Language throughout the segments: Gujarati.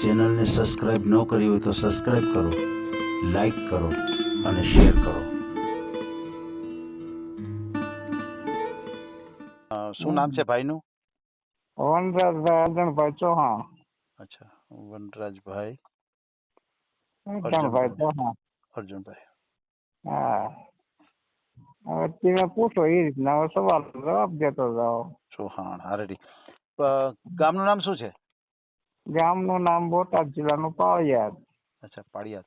ચેનલને સબસ્ક્રાઇબ ન કરી હોય તો સબસ્ક્રાઇબ કરો, લાઈક કરો અને શેર કરો. શું નામ છે ભાઈનું? વનરાજભાઈ અર્જણભાઈ ચૌહાણ. અચ્છા, વનરાજભાઈ અર્જણભાઈ ચૌહાણ. અર્જુનભાઈ. હા, હવે તમે પૂછો એ રીતના હવે સવાલ જવાબ દેતો જાઓ. ચૌહાણ. હારેડી. ગામનું નામ શું છે? ગામનું નામ બોટાદ જિલ્લાનું પાળિયાદ. અચ્છા, પાળિયાદ.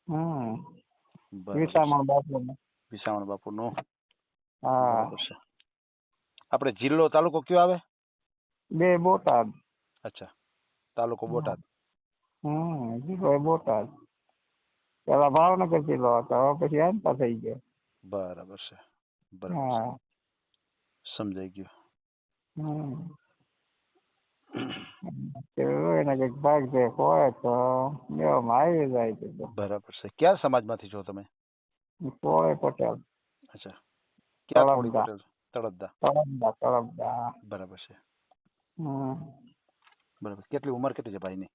બરાબર. વિસામણ બાપુનું. વિસામણ બાપુનું. હા. બરાબર છે. આપણે જિલ્લો તાલુકો કયો આવે? બે બોટાદ. અચ્છા, તાલુકો બોટાદ. જિલ્લો બોટાદ. પેલા ભાવનગર જિલ્લો હતો, હવે પછી આંતા થઈ ગયો. બરાબર છે. બરાબર છે. સમજાઈ ગયું. એને કઈક ભાગ જે હોય તો લેવામાં આવી જાય છે. બરાબર છે. ક્યાં સમાજમાંથી છો તમે? કોળે પટેલ. અચ્છા, ક્યાં કોળી પટેલ? તળપદા. તળપદા. બરાબર છે. બરાબર. કેટલી ઉંમર કેટલી છે ભાઈની?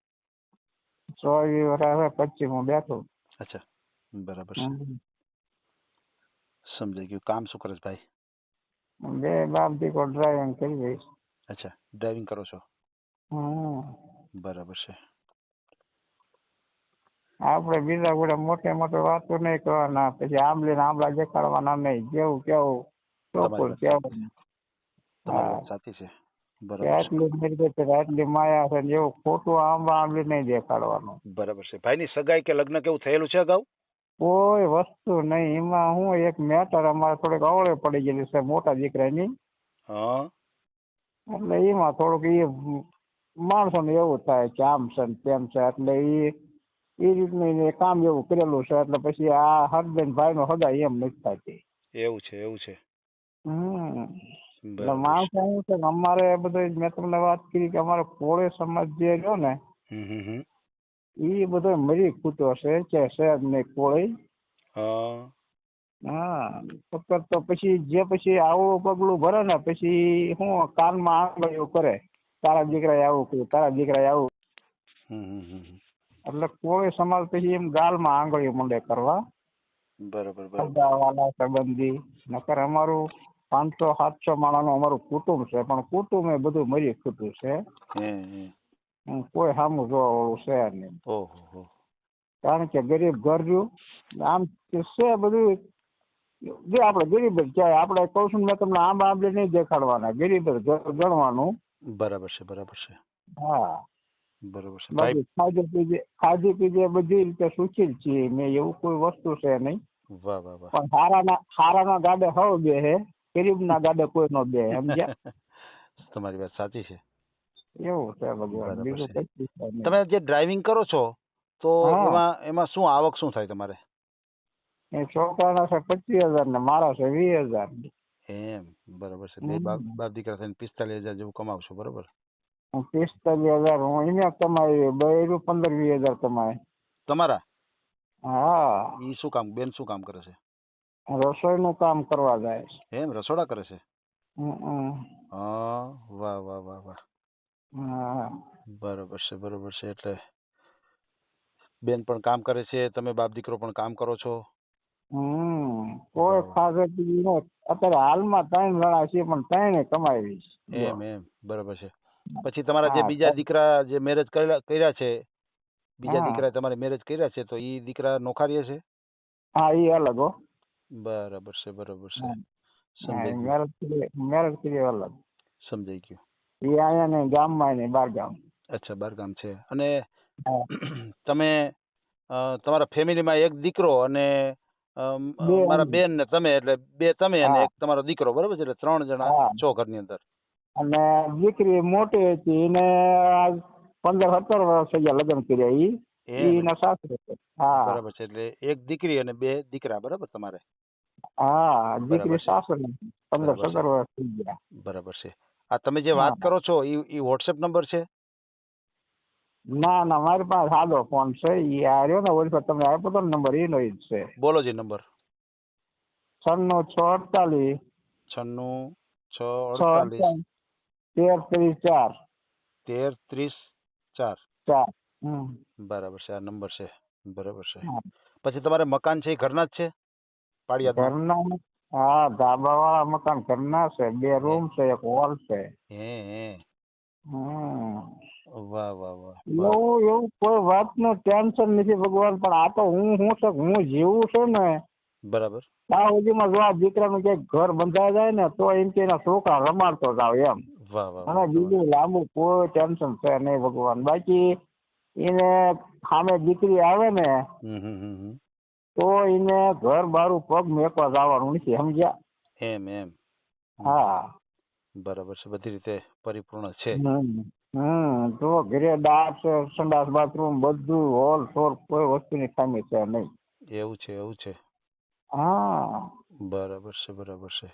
24 વર્ષ, 25 બેઠું. અચ્છા, બરાબર છે. સમજાઈ ગયું. કામ શું કરે છે ભાઈ? બે બાપ દીકરો ડ્રાઇવિંગ કરી દઈશ. અચ્છા, ડ્રાઇવિંગ કરો છો? બરાબર છે. આપણે બીજા જોડે મોટે મોટે વાતો નહીં કરવાના, પછી આંબલી ને આંબલા દેખાડવાના નહીં. જેવું કેવું ચોખ્ખું કેવું. સાચી છે. આટલી મિલકત છે, આટલી માયા છે, એવું ખોટું આંબા આંબલી નહીં દેખાડવાનું. બરાબર છે. ભાઈની સગાઈ કે લગ્ન કેવું થયેલું છે અગાઉ? કોઈ વસ્તુ નહીં. એમાં હું એક મેટર અમારે થોડીક અવળે પડી ગયેલી છે મોટા દીકરાની. એટલે એમાં થોડુંક એ માણસો ને એવું થાય કે આમ છે તેમ છે, એટલે એ રીતનું કામ એવું કરેલું છે. એટલે પછી આ હરબેન ભાઈ નો હગાઈ એમ નથી થતી. એવું છે. એવું છે. એટલે માણસો શું છે, અમારે બધું મેં તમને વાત કરી કે અમારે કોળે સમાજ જે રહ્યો ને એ બધો મરી ખૂટો છે કે છે જ નહીં કોળી. તો પછી જે પછી આવું પગલું ભરે ને પછી હું કાનમાં આંગળીઓ કરે, તારા દીકરાએ આવું કર્યું, તારા દીકરાએ આવું. એટલે કોઈ સમાજ પછી એમ ગાલમાં આંગળીઓ મંડે કરવા. બરાબર. વાલા સંબંધી નકર અમારું 500-700 માણસનું અમારું કુટુંબ છે, પણ કુટુંબ એ બધું મરી ખૂટું છે. કોઈ સામું જોવા વાળું છે નહીં. કારણ કે ગરીબ ઘર રહ્યું. આમ છે બધું જે આપણે ગરીબ જ કહેવાય. આપણે કહું છું મેં તમને આંબા આંબલી નહીં દેખાડવાના, ગરીબ જ ગણવાનું. બરાબર છે. બરાબર છે. હા, બરાબર છે. બાકી ખાધી પીજે બધી રીતે સુખી જ છીએ મેં, એવું કોઈ વસ્તુ છે નહીં. વાહ વાહ વાહ. પણ હારાના ગાડે હવ બે હે, ગરીબના ગાડે કોઈ નો બે. સમજ્યા? તમારી વાત સાચી છે. એવું છે ભગવાન. બીજું કઈ તમે જે ડ્રાઇવિંગ કરો છો તો એમાં શું આવક શું થાય તમારે? એ છોકરાના છે 25,000 ને મારા છે 20,000. એમ. બરાબર છે. બે બાપ દીકરા થઈને 45,000 જેવું કમાવશો. બરાબર. 45,000 હું એને કમાવી, બૈરું 15-20,000 કમાય. તમારા? હા. ઈ શું કામ? બેન શું કામ કરે છે? રસોઈનું કામ કરવા જાય છે. એમ, રસોડા કરે છે? હા. વાહ વાહ વાહ વાહ. બરોબર છે. બરોબર છે. એટલે બેન પણ કામ કરે છે, તમે બાપ દીકરો પણ કામ કરો છો. કોઈ ખાસે અત્યારે હાલમાં 3 જણા છે, પણ 3 કમાવી. એમ. બરોબર છે. પછી તમારા જે બીજા દીકરા જે મેરેજ કર્યા છે, બીજા દીકરા તમારે મેરેજ કર્યા છે, તો ઈ દીકરા નોખારીએ છે? હા, ઈ અલગ હો. બરાબર છે. બરોબર છે. મેરેજ કરી અલગ. સમજાઈ ગયું. એ અહીંયા ને ગામમાં ને બાર ગામ. અચ્છા, બાર ગામ છે. અને તમે તમારા ફેમિલીમાં એક દીકરો અને મારા બેન ને તમે, એટલે 2 તમે અને એક તમારો દીકરો. બરોબર છે. એટલે 3 જણા છો ઘરની અંદર. અને દીકરી મોટી હતી, એને 15-17 વર્ષ થઈ ગયા લગ્ન કર્યા. એના સાસરે છે. બરાબર છે. એટલે એક દીકરી અને 2 દીકરા. બરાબર તમારે? હા, દીકરી સાસરે 15-17 વર્ષ થઈ ગયા. બરાબર છે. આ તમે જે વાત કરો છો ઈ વોટ્સએપ નંબર છે? ના ના, મારી પાસે સાદો ફોન છે. ઈ આ રહ્યો ને ઓલી તમે આપ્યો તો નંબર, એનો જ છે. બોલો જી નંબર. 96-648 96-648 13-34. 13-34. બરાબર છે, આ નંબર છે. બરાબર છે. હા. પછી તમારે મકાન છે એ ઘરના જ છે પાળિયાદમાં? ઘરના, હા, ધાબાવાળા મકાન ઘરના છે. 2 હે રૂમ છે, 1 હોલ છે. હે હમ વાહ વાહ વાહ. એવું એવું કોઈ વાતનું ટેન્શન નથી ભગવાન. પણ આ તો હું છે, હું જીવું છું ને બરાબર. ત્યાં સુધીમાં જો આ દીકરાનું ક્યાંક ઘર બંધાઈ જાય ને તો એમ કે એના છોકરા રમાડતો જાવ એમ. વાહ વાહ અને વાહ. બીજું લાંબુ કોઈ ટેન્શન છે નહીં ભગવાન. બાકી એને સામે દીકરી આવે ને હમ. તો એને ઘર બારું પગ મેકવા જવાનું નથી, સમજ્યા? એમ. હા. બરાબર છે, બધી રીતે પરિપૂર્ણ છે. તો ઘરે દાળ છે, સંડાસ બાથરૂમ બધું હોલ સોલ, કોઈ વસ્તુની ખામી છે નહીં. એવું છે, એવું છે. હા. બરાબર છે, બરાબર છે.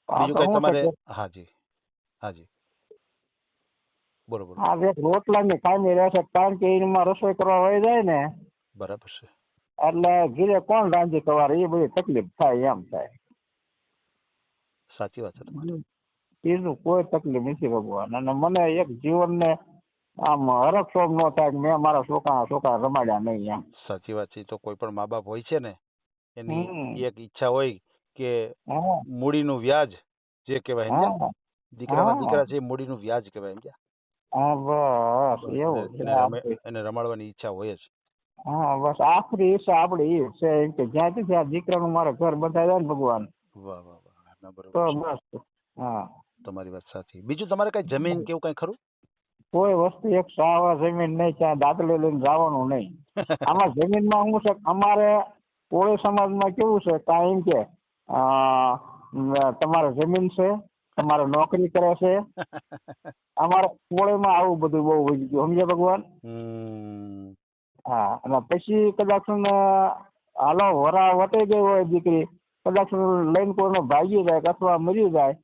આ બીજું તો કઈ શું છે તમારે? કે હાજી બોલો બોલો. આ જે રોટલાની ખામી રહેશે, કારણ કે એમાં રસોઈ કરવા વહી જાય ને બરાબર છે. એટલે ઘીરે કોણ રાંધી ખવારે, એ બધી તકલીફ થાય એમ થાય. સાચી વાત છે તમારી. બીજું કોઈ તકલીફ નથી ભગવાન. અને મને એક જીવનને આમ હરખશોભ ન થાય કે મેં મારા છોકરા રમાડ્યા નહીં એમ. સાચી વાત છે. તો કોઈ પણ મા બાપ હોય છે ને, એની હમ એક ઈચ્છા હોય કે હા મૂડીનું વ્યાજ જે કહેવાય, સમજ્યા? હા દીકરાના દીકરા છે એ મૂડીનું વ્યાજ કહેવાય, સમજ્યા? હા, બસ બસ એવું છે આપડે. એને રમાડવાની ઈચ્છા હોય જ. હા, બસ આખરી ઈચ્છા આપડી એ છે કે જ્યાંથી ત્યાં દીકરાનું મારે ઘર બંધાઈ જાય ને ભગવાન, વાહ વાહ વાહ. ના, તો બરોબર છે. બસ. હા. તમારી વાત સાચી. બીજું તમારે કઈ જમીન કેવું કઈ ખરું? કોઈ વસ્તુ એક સાવા જમીન નહીં, ત્યાં દાખલે લઈને જવાનું નહીં. આમાં જમીનમાં શું છે, અમારે કોળી સમાજમાં કેવું છે, કાંઈ એમ કે તમારે જમીન છે, તમારે નોકરી કરે છે. અમારે કોળીમાં આવું બધું બહુ વધી ગયું, સમજે ભગવાન? હા. અને પછી કદાચ હાલો વરા વટાઈ ગઈ હોય દીકરી, કદાચ લઈને કોઈનો ભાગી જાય કે અથવા મરી જાય,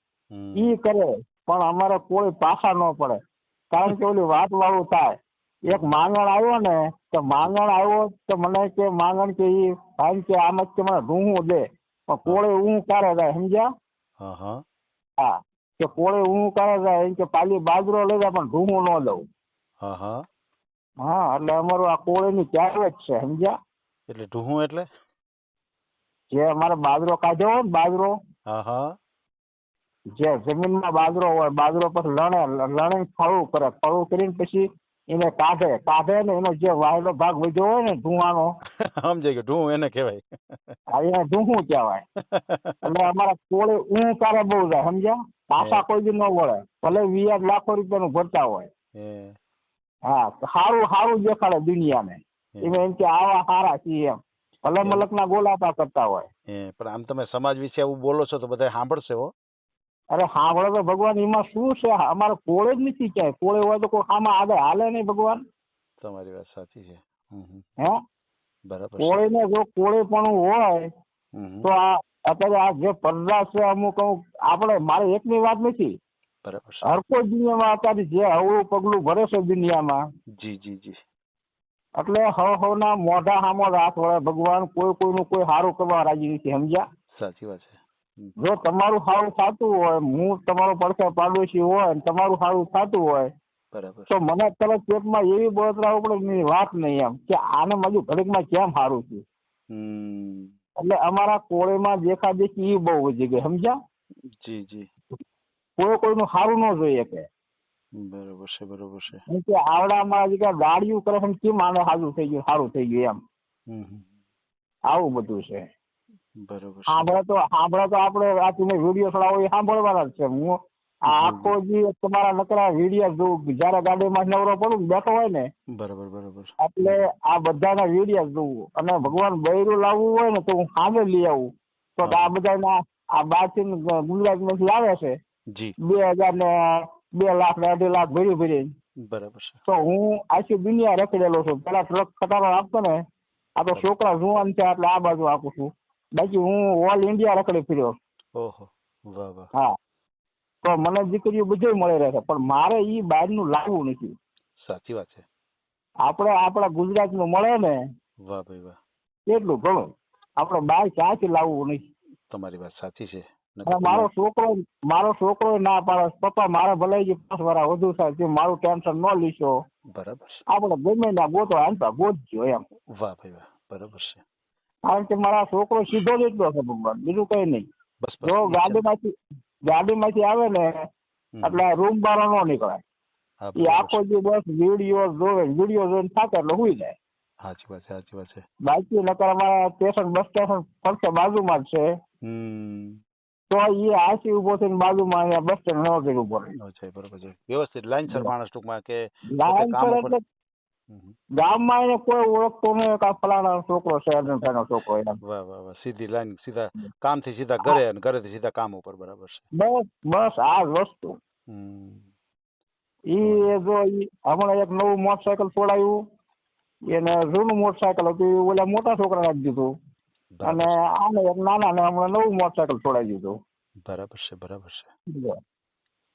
ઈ કરે. પણ અમારે કોઈ પાછા ન પડે, કારણ કે ઓલી વાત વાળું થાય. એક માંગણ આવ્યો ને, તો માંગણ આવ્યો તો મને કે માંગણ કે ઈ ભાઈ કે આમ જ કે મને ઢૂંહું દે, પણ કોળે હું કારે જાય, સમજ્યા? હા. કે કોળે હું કારે જાય એમ કે પાલી બાજરો લઈ જાય પણ ઢૂંહું ન દઉં. હા, એટલે અમારું આ કોળીની કહેવત છે, સમજ્યા? એટલે ઢૂંહું એટલે? જે અમારે બાજરો કાઢ્યો હોય ને, બાજરો, જે જમીનમાં બાજરો હોય, બાજરો પછી લણે ફળું કરે, ફળું કરીને પછી એને કાઢે ને એનો જે વાયલો ભાગ વધ્યો હોય ને ધુવાનો, સમજાય કે ઢૂંહું એને કહેવાય. એને ઢૂંહું કહેવાય. એટલે અમારા કોળે ઊં કારે બહુ જાય, સમજ્યા? પાછા કોઈ દી ન વળે, ભલે વ્યાજ લાખો રૂપિયાનું ભરતા હોય. હા, સારું સારું દેખાડે દુનિયાને, એમ કે આવા સારા છીએ એમ, ભલે મલકના ગોલાપા કરતા હોય. પણ આમ તમે સમાજ વિશે આવું બોલો છો તો બધા સાંભળશે હો. અરે સાંભળો તો ભગવાન, એમાં શું છે? અમારે કોળે જ નથી ક્યાંય. કોળે હોય તો કોઈ આમાં આગળ હાલે નહીં ભગવાન. તમારી વાત સાચી છે. હે, બરાબર. કોળે ને જો કોળે પણ હોય તો આ અત્યારે આ જે પડદા છે અમુક આપણે મારે એકની વાત નથી. બરાબર. હર કોઈ દુનિયામાં અત્યારે જે હવળું પગલું ભરે છે દુનિયામાં. જી. એટલે હવના મોઢા સામો રાત વળે ભગવાન. કોઈનું કોઈ સારું કરવા રાજી નથી, સમજ્યા? સાચી વાત છે. જો તમારું સારું થતું હોય, હું તમારો પડખે પાડોશી હોય, તમારું સારું થતું હોય, બરાબર, તો મને તરત પેટમાં એવી બળતરા ઉપડે વાત નહીં એમ કે આને મારી ઘડીકમાં કેમ સારું છે. એટલે અમારા કોળીમાં દેખાદેખી એ બહુ વધી ગઈ, સમજ્યા? જી. કોઈનું સારું ન જોઈએ કે. બરોબર છે. એમ કે આવડામાં દાડિયું કરે છે, કેમ આને સારું થઈ ગયું એમ. આવું બધું છે. બરોબર. સાંભળે તો આપણે આ તમે વિડીયો ચડાવો એ સાંભળવાના જ છે. હું આખો જી તમારા નકરા વિડીયો જોઉં જયારે ગાડીમાં નવરો પડું બેઠો હોય ને. બરોબર. એટલે આ બધાના વિડીયો જોવું, અને ભગવાન બૈરું લાવવું હોય ને તો હું સામે લઈ આવું. તો આ બધાના આ બારથી ગુજરાતમાંથી આવે છે. 2000 ને 2 લાખ ને 2.5 લાખ ભરી. બરાબર છે. તો હું આખી દુનિયા રખડેલો છું. પેલા ટ્રક ખટારો આપતો ને, આ તો છોકરા જુવાન છે એટલે આ બાજુ આપું છું. બાકી હું ઓલ ઇન્ડિયા રખડી ફર્યો. ઓહો, વાહ. હા, તો મને દીકરીઓ બધું મળી રહે છે, પણ મારે ઈ બહારનું લાવવું નથી. સાચી વાત છે. આપણે આપણા ગુજરાતનું મળે ને, વાહ ભાઈ વાહ, એટલું ઘણું. આપણે બહાર ક્યાંથી લાવવું નહીં. તમારી વાત સાચી છે. અને મારો છોકરો ના પાડે પપ્પા મારા ભલાઈ 5 વર્ષ વધુ થાય તે મારું ટેન્શન ન લીશો. બરાબર છે. આપણે ગમે ના ગોતો હાલતા ગોતજો એમ. વાહ ભાઈ વાહ, બરાબર છે. કારણ કે મારા છોકરો સીધો જ એટલો છે ભગવાન, બીજું કઈ નહીં. બસ જો ગાડીમાંથી આવે ને એટલે રૂમ બહાર ન નીકળાય. એ આખો દિવસ વિડીયો જોઈને થાકે એટલે હુઈ જાય. સાચી વાત છે, સાચી વાત છે. બાકી નકર અમારા સ્ટેશન બસ સ્ટેશન ફરતે બાજુમાં જ છે. તો એ આસી ઉભો થઈને બાજુમાં અહીંયા બસ સ્ટેન્ડ નવો કરી ઉભો રહે છે. બરોબર છે, વ્યવસ્થિત લાઈનસર માણસ ટૂંકમાં કે લાઈનસર એટલે ગામમાં એને કોઈ ઓળખતો નહીં કે ફલાણા છોકરો છે અજંતાનો છોકરો એમ. વાહ વાહ વાહ, સીધી લાઈન, સીધા કામથી સીધા ઘરે અને ઘરેથી સીધા કામ ઉપર. બરાબર છે. બસ આ જ વસ્તુ. ઈ જો હમણાં એક નવું મોટરસાયકલ છોડાયું, એને જૂનું મોટરસાયકલ હતું ઓલા મોટા છોકરાને આપી દીધું, અને આને એક નાના ને હમણાં નવું મોટરસાયકલ છોડાવી દીધું. બરાબર છે, બરાબર છે.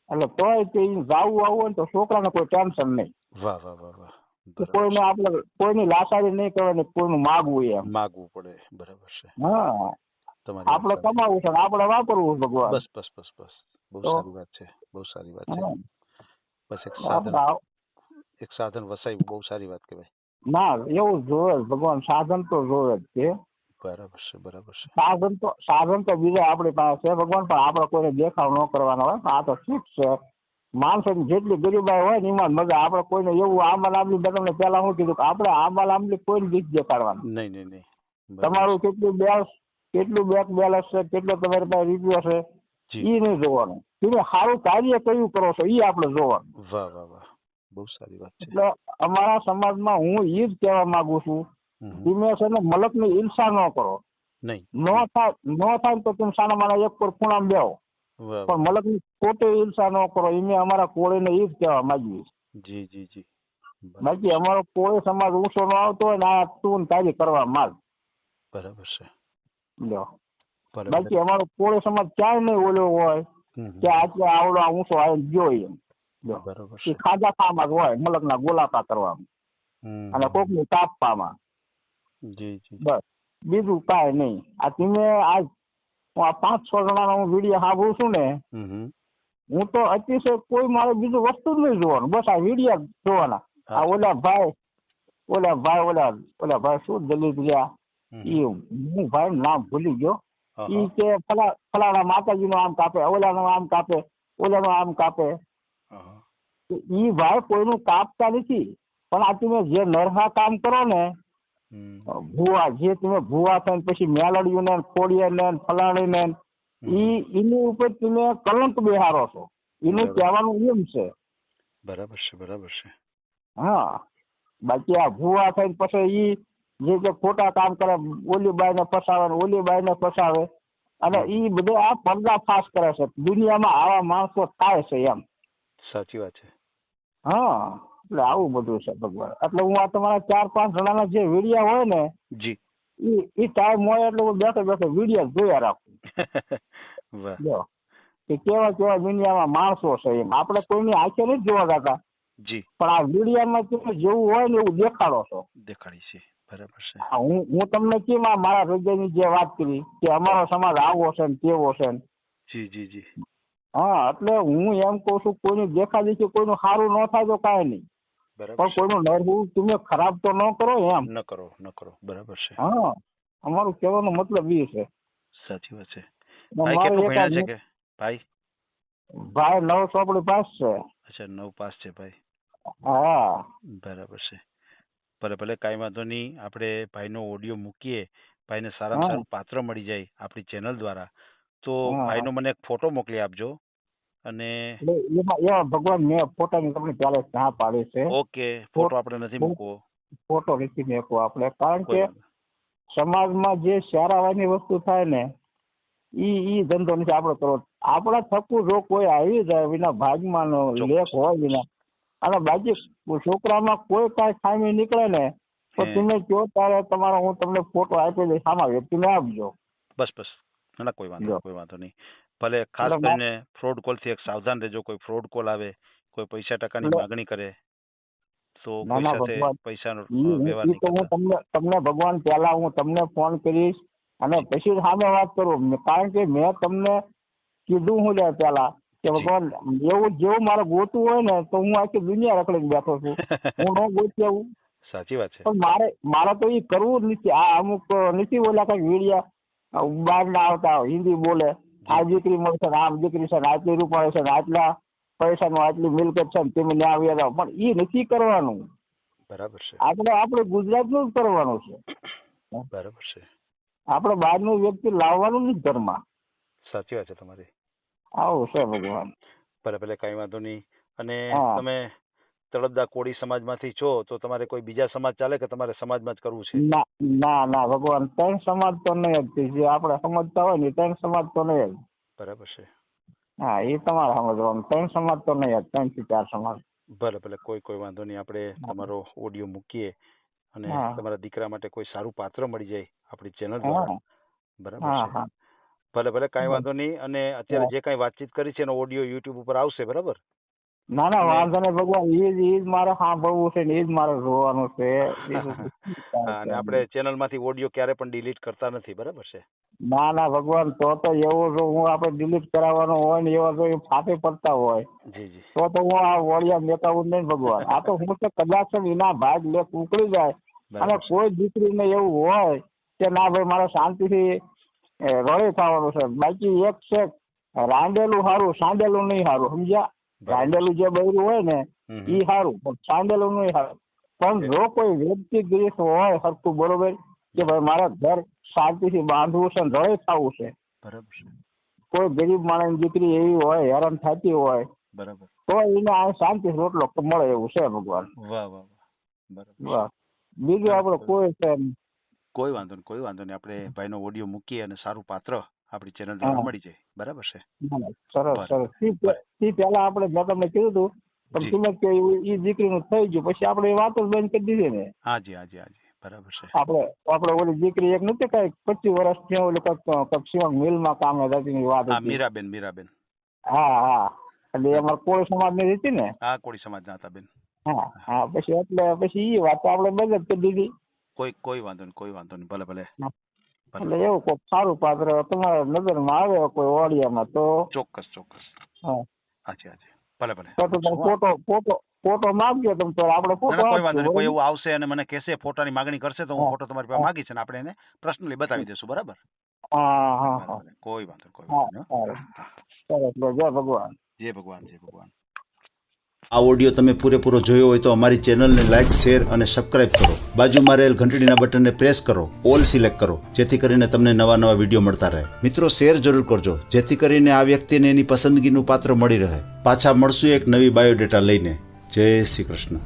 એટલે તોય તે જાવું આવું ને તો છોકરાને કોઈ ટેન્શન નહીં. વાહ વાહ વાહ વાહ. કોઈને આપણે કોઈની લાચારી નહીં કરવાની, કોઈનું માગવું એમ માગવું પડે. બરાબર છે. હા, આપણે કમાવું છે આપણે વાપરવું ભગવાન. બસ બસ બસ બસ, બહુ સારી વાત છે, બહુ સારી વાત છે. બસ એક સાધન વસાયું, બહુ સારી વાત કહેવાય. ના એવું જોવે ભગવાન, સાધન તો જોવે જ છે. બરાબર છે, બરાબર છે. સાધન તો બીજા આપણી પાસે છે ભગવાન, પણ આપણે કોઈને દેખાવ ન કરવાનો હોય. આ તો ઠીક છે, માણસોની જેટલી ગરીબાઈ હોય ને એમાં મજા. આપણે કોઈને એવું આંબા લાંબલી તમને પેલા હું કીધું કે આપણે આંબા લાંબલી કોઈને દીક દેખાડવાનું નહીં. તમારું કેટલું બેંક બેલેન્સ છે, કેટલો તમારી પાસે રૂપિયો છે, એ નહીં જોવાનું. તમે સારું કાર્ય કયું કરો છો એ આપણે જોવાનું. વાહ વાહ વાહ, બહુ સારી વાત છે. એટલે અમારા સમાજમાં હું એ જ કહેવા માંગુ છું, તમે છે ને મલકની ઈર્ષા ન કરો. નહીં ન થાય તો તમે સાના માના એક પર ખૂણામાં બેહો, પણ મલકની ખોટી ઈર્ષા ન કરો. એમે અમારા કોળીને એ જ કહેવા માંગીએ. જી જી જી. બાકી અમારો કોઈ સમાજ ઊંચો ન આવતો હોય ને આ તું તારી કરવા માંગ. બરાબર છે. બાકી અમારો કોળી સમાજ ક્યાંય નહીં ઓલો હોય કે આજે આવડો ઊંચો આવી ગયો એમ. એ ખાધા ખાવામાં જ હોય, મલકના ગોલાકા કરવામાં અને કોકની કાપવામાં. બસ બીજું કાંઈ નહીં. આ તમે આજ હું આ 5-6 જણાનો હું વિડીયો સાંભળું છું ને, હું તો અતિશય કોઈ મારે બીજું વસ્તુ જ નહીં જોવાનું, બસ આ વિડીયો જોવાના. આ ઓલા ભાઈ શું દલિત રહ્યા, એ હું ભાઈ નામ ભૂલી ગયો. ઈ કે ફલાણા માતાજીનું આમ કાપે, ઓલાનું આમ કાપે, ઓલાનું આમ કાપે. ઈ ભાઈ કોઈનું કાપતા નથી, પણ આ તમે જે નરહા કામ કરો ને જે તમે ભૂવા થઈને પછી મેલડીયું ને ખોડિયા ને ફલાણી ને એની ઉપર તમે કલંક બેહારો છો. એનું કહેવાનું એમ છે. બરાબર છે, બરાબર છે. હા, બાકી આ ભૂવા થઈને પછી ઈ જે ખોટા કામ કરે, ઓલી બાઈને ફસાવે અને ઈ બધે આ પડદા ફાસ કરે છે. દુનિયામાં આવા માણસો થાય છે એમ. સાચી વાત છે. હા, એટલે આવું બધું છે ભગવાન. એટલે હું આ તમારા 4-5 જણાના જે વિડીયો હોય ને જી, એ ટાઈમ હોય એટલે હું બેઠો વિડીયો જોયા રાખું. જો કે કેવા દુનિયામાં માણસો છે એમ. આપણે કોઈની આંખે નથી જોવા જતા જી, પણ આ વિડીયોમાં તમે જેવું હોય ને એવું દેખાડો છો. દેખાડી છે. બરાબર છે. હું તમને કેમ મારા હૃદયની જે વાત કરી કે અમારો સમાજ આવો છે ને કેવો છે ને. જી જી જી. હા, એટલે હું એમ કહું છું કોઈનું દેખાદેખી કોઈનું સારું ન થાય તો કાંઈ નહીં, પણ કોઈનું નરવું તમે ખરાબ તો ન કરો એમ. ન કરો. બરાબર છે. હા, અમારું કહેવાનો મતલબ એ છે. સાચી વાત છે. ભાઈ 9 ચોપડી પાસ છે. અચ્છા, 9 પાસ છે ભાઈ. હા, બરાબર છે. ભલે કાંઈ વાંધો નહીં. આપણે ભાઈનો ઓડિયો મૂકીએ, ભાઈને સારામાં સારું પાત્ર મળી જાય આપણી ચેનલ દ્વારા, તો ભાઈનો મને એક ફોટો મોકલી આપજો. અને ભગવાન મેં ફોટાની તમને પહેલા ના પાડી છે. ઓકે, ફોટો આપણે નથી મૂકવો. ફોટો નથી મૂકવો આપણે, કારણ કે સમાજમાં જે સારાવાની વસ્તુ થાય ને ઈ ધંધો નથી આપણે કરવો. આપણા થકું જો કોઈ આવી જાય વિના ભાગમાં લેખ હોય વિના, અને બાકી છોકરામાં કોઈ કાંઈ ખામી નીકળે ને તો તમે કહો ત્યારે તમારો હું તમને ફોટો આપી દઈશ, સામા વ્યક્તિને આપજો. બસ ના, કોઈ વાંધો નહીં. ભલે ખાસ કરીને ફ્રોડ કોલ થી એક સાવધાન રહેજો. કોઈ ફ્રોડ કોલ આવે, કોઈ પૈસા ટકાની માગણી કરે તો કોઈ સાથે પૈસાનો વ્યવહાર નહીં કરતા. તમને ભગવાન પહેલા હું તમને ફોન કરીશ અને પછી સામે વાત કરું, કારણ કે મેં તમને કીધું હું લે પેલા કે ભગવાન એવું જેવું મારે ગોતું હોય ને તો હું આખી દુનિયા રખડીને બેઠો છું. હું ન ગોતી આવું. સાચી વાત છે. પણ મારે તો એ કરવું જ નથી. આ અમુક નથી ઓલા કઈ વીડિયા બહાર ના આવતા હિન્દી બોલે, આ દીકરી મળશે ને આમ દીકરી છે ને આટલી રૂપિયા છે ને આટલા પૈસાનું આટલી મિલકત છે ને તમે ન્યા આવ્યા. પણ એ નથી કરવાનું. બરાબર છે. આપણે ગુજરાતનું જ કરવાનું છે. બરાબર છે. આપણે બહારનું વ્યક્તિ લાવવાનું નથી ઘરમાં. સાચી વાત છે તમારી. આવું છે ભગવાન. ભલે કઈ વાંધો નહીં. અને તમે તળપદા કોળી સમાજમાંથી છો તો તમારે કોઈ બીજા સમાજ ચાલે કે તમારે સમાજમાં જ કરવું છે? ના ભગવાન, ત્રણ સમાજ તો નહીં જ. જે આપણે સમજતા હોય ને ત્રણ સમાજ તો નહીં જ. બરાબર છે. હા, એ તમારે સમજવાનું. ત્રણ સમાજ તો નહીં જ, 3 થી 4 સમાજ. ભલે કોઈ વાંધો નહીં. આપણે તમારો ઓડિયો મૂકીએ અને તમારા દીકરા માટે કોઈ સારું પાત્ર મળી જાય આપણી ચેનલ દ્વારા. બરાબર છે. ભલે કઈ વાંધો નહીં. અને અત્યારે જે કઈ વાતચીત કરી છે એનો ઓડિયો યુટ્યુબ ઉપર આવશે. બરાબર? ના વાંધો નહીં ભગવાન. એ જ મારે સાંભળવું છે ને એ જ મારે જોવાનું છે. અને આપણે ચેનલ માંથી ઓડિયો ક્યારે પણ ડિલીટ કરતા નથી. બરાબર છે? ના ભગવાન, તો એવો જો હું આપણે ડિલીટ કરાવવાનો હોય ને એવા જો ફાટે પડતા હોય જી તો હું આ વળિયા મેકાવું નહીં ભગવાન. આ તો હું તો કદાચ એના ભાગ લેખ ઉકળી જાય અને કોઈ દીકરીને એવું હોય કે ના ભાઈ મારે શાંતિથી રળી થવાનું છે. બાકી એક છે રાંડેલું સારું, સાંડેલું નહીં સારું. સમજ્યા? રાંડેલું જે બૈરું હોય ને એ સારું, પણ સાંડેલું નહીં સારું. પણ જો કોઈ વ્યક્તિ ગ્રીસ હોય સરખું, બરોબર, કે ભાઈ મારે ઘર શાંતિથી બાંધવું છે, રળી થવું છે, બરાબર છે, કોઈ ગરીબ માણસ દીકરી એવી હોય હેરાન થતી હોય, બરાબર, તો એને આ શાંતિ રોટલો મળે એવું છે ભગવાન. બરાબર. બીજું આપડે કોઈ છે કોઈ વાંધો નહીં. આપણે ભાઈનો ઓડિયો મૂકીએ અને સારું પાત્ર આપણી ચેનલ દ્વારા મળી જાય. બરાબર છે? સરસ. એ પેલા આપણે મેં તમને કીધું હતું પણ તમે એ દીકરીનું થઈ ગયું પછી આપણે એ વાતો બંધ કરી દીધી ને. હાજી. બરાબર છે. આપણે ઓલી દીકરી એક નથી કઈ 25 વર્ષની ઓલી કક્ષીમાં મિલમાં કામે જતી વાત હતી. મીરાબેન. હા. એટલે અમારે કોળી સમાજ ની હતી ને. હા, કોળી સમાજ ના હતા બેન. હા. પછી એ વાત આપણે બંધ જ કરી દીધી. કોઈ વાંધો નહીં. ભલે. એટલે એવું કોઈ સારું પાત્ર તમારા નજરમાં આવે કોઈ ઓડિયામાં તો ચોક્કસ. હા. ભલે. ફોટો માંગજો તમે તો આપણે ફોટો. કોઈ વાંધો નહીં. કોઈ એવું આવશે અને મને કહેશે ફોટાની માંગણી કરશે તો હું ફોટો તમારી પાસે માંગીશ અને આપણે એને પર્સનલી બતાવી દઈશું. બરાબર? હા. કોઈ વાંધો નહીં. જય ભગવાન. આ ઓડિયો તમે પૂરેપૂરો જોયો હોય તો અમારી ચેનલને લાઇક, શેર અને સબસ્ક્રાઇબ કરો. બાજુમાં રહેલ ઘંટડીના બટનને પ્રેસ કરો, ઓલ સિલેક્ટ કરો, જેથી કરીને તમને નવા વિડીયો મળતા રહે. મિત્રો, શેર જરૂર કરજો જેથી કરીને આ વ્યક્તિને એની પસંદગીનું પાત્ર મળી રહે. પાછા મળશું એક નવી બાયોડેટા લઈને. જય શ્રી કૃષ્ણ.